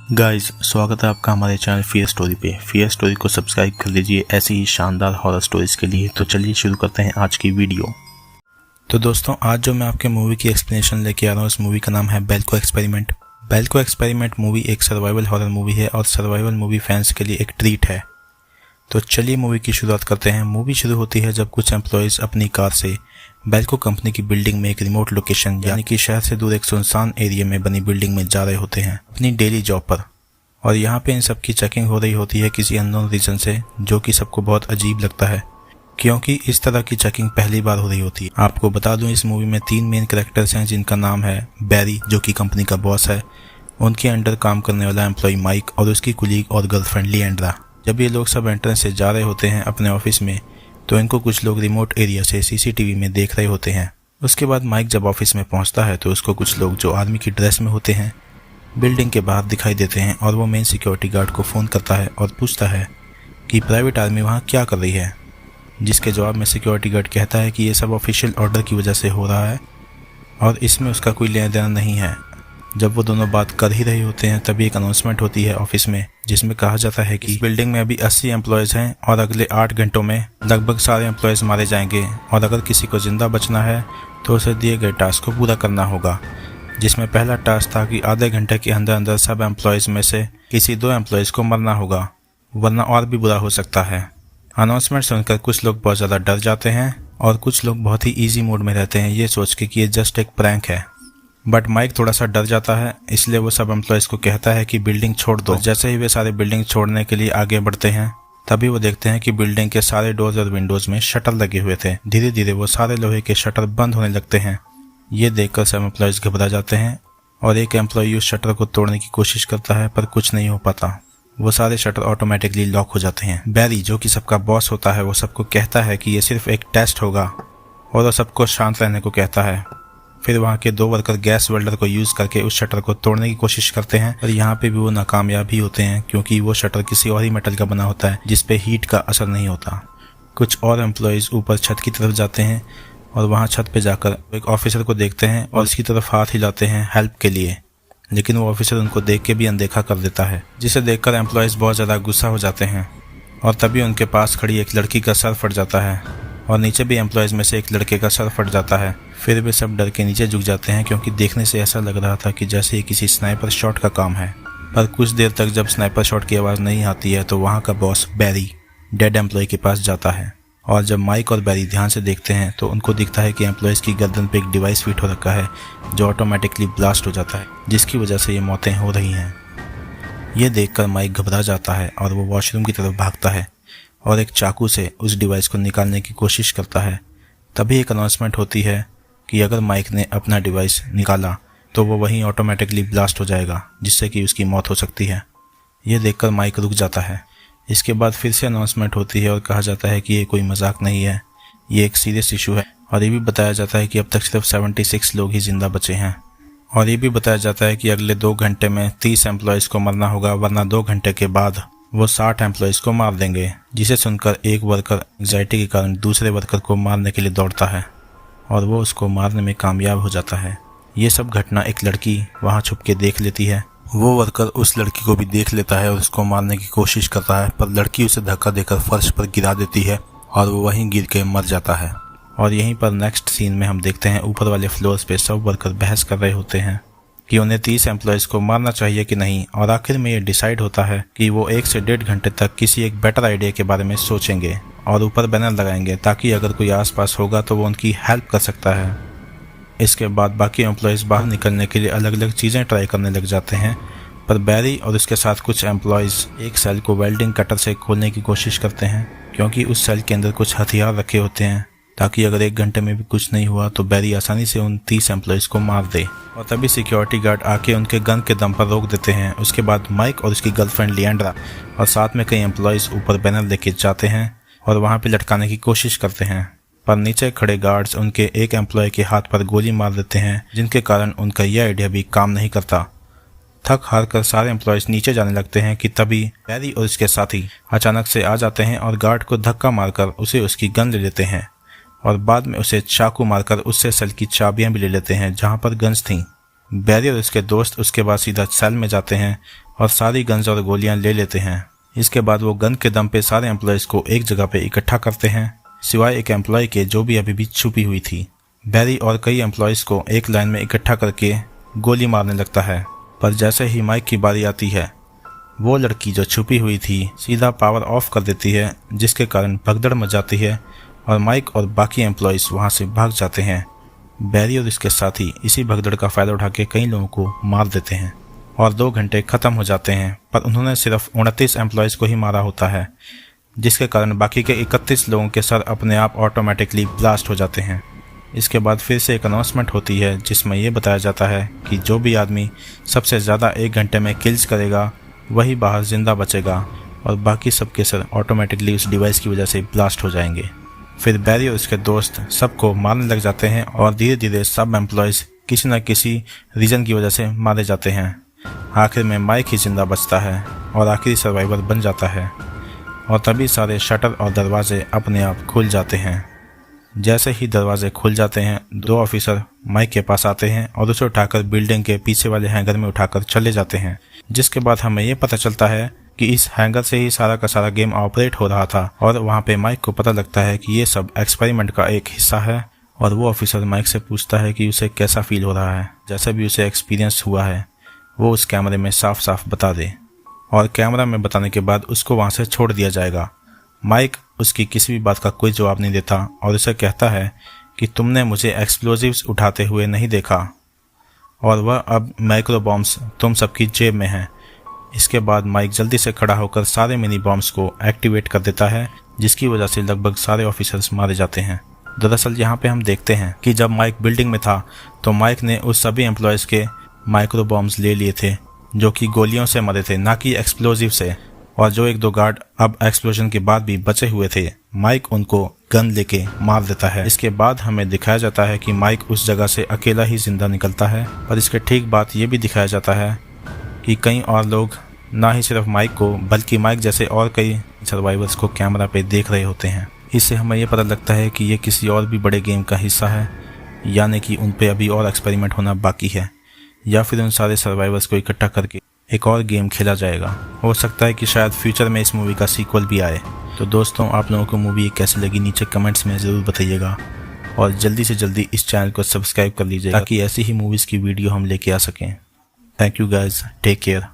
Guys, स्वागत है आपका हमारे चैनल फियर स्टोरी पे। फियर स्टोरी को सब्सक्राइब कर लीजिए ऐसी ही शानदार हॉरर स्टोरीज के लिए। तो चलिए शुरू करते हैं आज की वीडियो। तो दोस्तों, आज जो मैं आपके मूवी की एक्सप्लेनेशन लेके आ रहा हूँ, इस मूवी का नाम है बेल्को एक्सपेरिमेंट। बेल्को एक्सपेरिमेंट मूवी एक सर्वाइवल हॉरर मूवी है और सर्वाइवल मूवी फैंस के लिए एक ट्रीट है। तो चलिए मूवी की शुरुआत करते हैं। मूवी शुरू होती है जब कुछ एम्प्लॉयज़ अपनी कार से बेल्को कंपनी की बिल्डिंग में एक रिमोट लोकेशन यानी कि शहर से दूर एक सुनसान एरिया में बनी बिल्डिंग में जा रहे होते हैं अपनी डेली जॉब पर। और यहाँ पे इन सब की चेकिंग हो रही होती है किसी अननोन रीजन से, जो कि सबको बहुत अजीब लगता है क्योंकि इस तरह की चेकिंग पहली बार हो रही होती है। आपको बता दूं, इस मूवी में 3 मेन कैरेक्टर्स हैं जिनका नाम है बैरी, जो कि कंपनी का बॉस है, उनके अंडर काम करने वाला एम्प्लॉय माइक और उसकी कुलीग और गर्लफ्रेंड लिएंड्रा। जब ये लोग सब एंट्रेंस से जा रहे होते हैं अपने ऑफिस में, तो इनको कुछ लोग रिमोट एरिया से सीसीटीवी में देख रहे होते हैं। उसके बाद माइक जब ऑफिस में पहुंचता है तो उसको कुछ लोग जो आर्मी की ड्रेस में होते हैं बिल्डिंग के बाहर दिखाई देते हैं और वो मेन सिक्योरिटी गार्ड को फ़ोन करता है और पूछता है कि प्राइवेट आर्मी वहाँ क्या कर रही है, जिसके जवाब में सिक्योरिटी गार्ड कहता है कि ये सब ऑफिशियल ऑर्डर की वजह से हो रहा है और इसमें उसका कोई लेना देना नहीं है। जब वो दोनों बात कर ही रहे होते हैं तभी एक अनाउंसमेंट होती है ऑफिस में, जिसमें कहा जाता है कि इस बिल्डिंग में अभी 80 एम्प्लॉयज़ हैं और अगले 8 घंटों में लगभग सारे एम्प्लॉयज़ मारे जाएंगे और अगर किसी को जिंदा बचना है तो उसे दिए गए टास्क को पूरा करना होगा, जिसमें पहला टास्क था कि आधे घंटे के अंदर अंदर सब एम्प्लॉयज़ में से किसी 2 एम्प्लॉयज़ को मरना होगा, वरना और भी बुरा हो सकता है। अनाउंसमेंट सुनकर कुछ लोग बहुत ज़्यादा डर जाते हैं और कुछ लोग बहुत ही ईजी मोड में रहते हैं, ये सोच के कि ये जस्ट एक प्रैंक है। बट माइक थोड़ा सा डर जाता है, इसलिए वो सब एम्प्लॉयज़ को कहता है कि बिल्डिंग छोड़ दो। जैसे ही वे सारे बिल्डिंग छोड़ने के लिए आगे बढ़ते हैं तभी वो देखते हैं कि बिल्डिंग के सारे डोर्स और विंडोज़ में शटर लगे हुए थे। धीरे धीरे वो सारे लोहे के शटर बंद होने लगते हैं। ये देखकर सब एम्प्लॉयज़ घबरा जाते हैं और एक एम्प्लॉय उस शटर को तोड़ने की कोशिश करता है पर कुछ नहीं हो पाता। वो सारे शटर ऑटोमेटिकली लॉक हो जाते हैं। बैरी, जो कि सबका बॉस होता है, वो सबको कहता है कि ये सिर्फ एक टेस्ट होगा और वो सबको शांत रहने को कहता है। फिर वहाँ के 2 वर्कर गैस वेल्डर को यूज़ करके उस शटर को तोड़ने की कोशिश करते हैं और यहाँ पे भी वो नाकामयाब ही होते हैं क्योंकि वो शटर किसी और ही मेटल का बना होता है जिसपे हीट का असर नहीं होता। कुछ और एम्प्लॉयज़ ऊपर छत की तरफ जाते हैं और वहाँ छत पे जाकर एक ऑफिसर को देखते हैं और उसकी तरफ हाथ हिलाते हैं हेल्प के लिए, लेकिन वो ऑफिसर उनको देख के भी अनदेखा कर देता है, जिसे देखकर एम्प्लॉयज़ बहुत ज़्यादा गुस्सा हो जाते हैं और तभी उनके पास खड़ी एक लड़की का सर फट जाता है और नीचे भी एम्प्लॉयज़ में से एक लड़के का सर फट जाता है। फिर वे सब डर के नीचे झुक जाते हैं क्योंकि देखने से ऐसा लग रहा था कि जैसे ये किसी स्नाइपर शॉट का काम है। पर कुछ देर तक जब स्नाइपर शॉट की आवाज़ नहीं आती है तो वहाँ का बॉस बैरी डेड एम्प्लॉय के पास जाता है और जब माइक और बैरी ध्यान से देखते हैं तो उनको दिखता है कि एम्प्लॉयज़ की गर्दन पे एक डिवाइस फिट हो रखा है जो ऑटोमेटिकली ब्लास्ट हो जाता है, जिसकी वजह से ये मौतें हो रही हैं। ये देखकर माइक घबरा जाता है और वो वॉशरूम की तरफ भागता है और एक चाकू से उस डिवाइस को निकालने की कोशिश करता है। तभी एक अनाउंसमेंट होती है कि अगर माइक ने अपना डिवाइस निकाला तो वो वहीं ऑटोमेटिकली ब्लास्ट हो जाएगा, जिससे कि उसकी मौत हो सकती है। ये देखकर माइक रुक जाता है। इसके बाद फिर से अनाउंसमेंट होती है और कहा जाता है कि ये कोई मजाक नहीं है, ये एक सीरियस इशू है। और ये भी बताया जाता है कि अब तक सिर्फ 76 लोग ही जिंदा बचे हैं। और ये भी बताया जाता है कि अगले 2 घंटे में 30 एम्प्लॉयज़ को मरना होगा, वरना 2 घंटे के बाद वो 60 एम्प्लॉयज़ को मार देंगे। जिसे सुनकर एक वर्कर एंग्जाइटी के कारण दूसरे वर्कर को मारने के लिए दौड़ता है और वो उसको मारने में कामयाब हो जाता है। ये सब घटना एक लड़की वहाँ छुप के देख लेती है। वो वर्कर उस लड़की को भी देख लेता है और उसको मारने की कोशिश करता है, पर लड़की उसे धक्का देकर फर्श पर गिरा देती है और वो वहीं गिर के मर जाता है। और यहीं पर नेक्स्ट सीन में हम देखते हैं ऊपर वाले फ्लोर्स पे सब वर्कर बहस कर रहे होते हैं कि उन्हें 30 एम्प्लॉयज़ को मारना चाहिए कि नहीं, और आखिर में ये डिसाइड होता है कि वो 1 से 1.5 घंटे तक किसी एक बेटर आइडिया के बारे में सोचेंगे और ऊपर बैनर लगाएंगे ताकि अगर कोई आसपास होगा तो वो उनकी हेल्प कर सकता है। इसके बाद बाकी एम्प्लॉयज़ बाहर निकलने के लिए अलग अलग चीज़ें ट्राई करने लग जाते हैं, पर बैरी और उसके साथ कुछ एम्प्लॉयज़ एक सेल को वेल्डिंग कटर से खोलने की कोशिश करते हैं क्योंकि उस सेल के अंदर कुछ हथियार रखे होते हैं ताकि अगर 1 घंटे में भी कुछ नहीं हुआ तो बैरी आसानी से उन 30 एम्प्लॉयज़ को मार दे। और तभी सिक्योरिटी गार्ड आके उनके गन के दम पर रोक देते हैं। उसके बाद माइक और उसकी गर्लफ्रेंड लिएंड्रा और साथ में कई एम्प्लॉयज़ ऊपर बैनर लेके जाते हैं और वहाँ पे लटकाने की कोशिश करते हैं, पर नीचे खड़े गार्ड्स उनके एक एम्प्लॉय के हाथ पर गोली मार देते हैं, जिनके कारण उनका यह आइडिया भी काम नहीं करता। थक हार कर सारे एम्प्लॉयज़ नीचे जाने लगते हैं कि तभी बैरी और उसके साथी अचानक से आ जाते हैं और गार्ड को धक्का मारकर उसे उसकी गन ले लेते हैं और बाद में उसे चाकू मारकर उससे सेल की चाबियां भी ले लेते हैं जहां पर गन्स थीं। बैरी और उसके दोस्त उसके बाद सीधा सेल में जाते हैं और सारी गन्स और गोलियां ले लेते हैं। इसके बाद वो गन के दम पे सारे एम्प्लॉयज को एक जगह पे इकट्ठा करते हैं, सिवाय एक एम्प्लॉय के जो भी अभी भी छुपी हुई थी। बैरी और कई एम्प्लॉयज को एक लाइन में इकट्ठा करके गोली मारने लगता है, पर जैसे ही माइक की बारी आती है, वो लड़की जो छुपी हुई थी सीधा पावर ऑफ कर देती है, जिसके कारण भगदड़ मच जाती है और माइक और बाकी एम्प्लॉयज वहां से भाग जाते हैं। बैरी और इसके साथी इसी भगदड़ का फायदा उठा के कई लोगों को मार देते हैं और 2 घंटे खत्म हो जाते हैं, पर उन्होंने सिर्फ 29 एम्प्लॉयज को ही मारा होता है, जिसके कारण बाकी के 31 लोगों के सर अपने आप ऑटोमेटिकली ब्लास्ट हो जाते हैं। इसके बाद फिर से एक अनाउंसमेंट होती है जिसमें यह बताया जाता है कि जो भी आदमी सबसे ज़्यादा 1 घंटे में किल्स करेगा वही बाहर जिंदा बचेगा और बाकी सबके सर ऑटोमेटिकली उस डिवाइस की वजह से ब्लास्ट हो जाएंगे। फिर बैरी और उसके दोस्त सबको मारने लग जाते हैं और धीरे धीरे सब एम्प्लॉयज़ किसी न किसी रीज़न की वजह से मारे जाते हैं। आखिर में माइक ही जिंदा बचता है और आखिरी सर्वाइवर बन जाता है और तभी सारे शटर और दरवाजे अपने आप खुल जाते हैं। जैसे ही दरवाजे खुल जाते हैं, 2 ऑफिसर माइक के पास आते हैं और उसे उठाकर बिल्डिंग के पीछे वाले हैंगर में उठाकर चले जाते हैं, जिसके बाद हमें ये पता चलता है कि इस हैंगर से ही सारा का सारा गेम ऑपरेट हो रहा था और वहाँ पे माइक को पता लगता है कि ये सब एक्सपेरिमेंट का एक हिस्सा है। और वो ऑफिसर माइक से पूछता है कि उसे कैसा फील हो रहा है, जैसा भी उसे एक्सपीरियंस हुआ है वो उस कैमरे में साफ साफ बता दे, और कैमरा में बताने के बाद उसको वहाँ से छोड़ दिया जाएगा। माइक उसकी किसी भी बात का कोई जवाब नहीं देता और उसे कहता है कि तुमने मुझे एक्सप्लोजिव्स उठाते हुए नहीं देखा और वह अब माइक्रो बॉम्ब्स तुम सबकी जेब में हैं। इसके बाद माइक जल्दी से खड़ा होकर सारे मिनी बॉम्ब्स को एक्टिवेट कर देता है, जिसकी वजह से लगभग सारे ऑफिसर्स मारे जाते हैं। दरअसल यहाँ पे हम देखते हैं कि जब माइक बिल्डिंग में था तो माइक ने उस सभी एम्प्लॉयज़ के माइक्रो बॉम्ब्स ले लिए थे जो कि गोलियों से मरे थे, ना कि एक्सप्लोजिव से, और जो 1-2 गार्ड अब एक्सप्लोजन के बाद भी बचे हुए थे, माइक उनको गन लेके मार देता है। इसके बाद हमें दिखाया जाता है कि माइक उस जगह से अकेला ही जिंदा निकलता है, पर इसके ठीक बाद ये भी दिखाया जाता है कि कई और लोग ना ही सिर्फ माइक को बल्कि माइक जैसे और कई सर्वाइवर्स को कैमरा पे देख रहे होते हैं। इससे हमें ये पता लगता है कि ये किसी और भी बड़े गेम का हिस्सा है, यानी कि उन पे अभी और एक्सपेरिमेंट होना बाकी है, या फिर उन सारे सर्वाइवर्स को इकट्ठा करके एक और गेम खेला जाएगा। हो सकता है कि शायद फ्यूचर में इस मूवी का सीक्वल भी आए। तो दोस्तों, आप लोगों को मूवी कैसी लगी नीचे कमेंट्स में ज़रूर बताइएगा और जल्दी से जल्दी इस चैनल को सब्सक्राइब कर लीजिएगा ताकि ऐसी ही मूवीज़ की वीडियो हम लेके आ सकें। Thank you guys, take care.